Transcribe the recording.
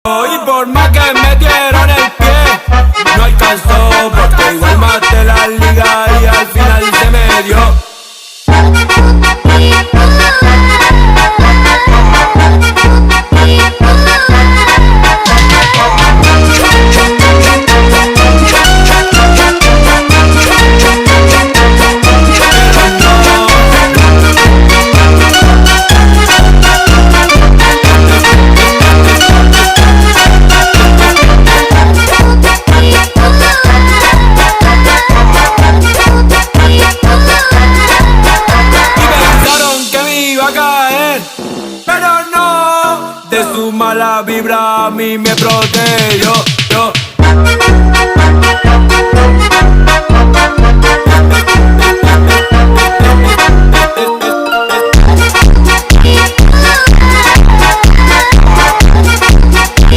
Y por más que metieron el pie, no alcanzó, porque igual maté la liga y al final se me dio. Pero no, de su mala vibra a mí me protegió.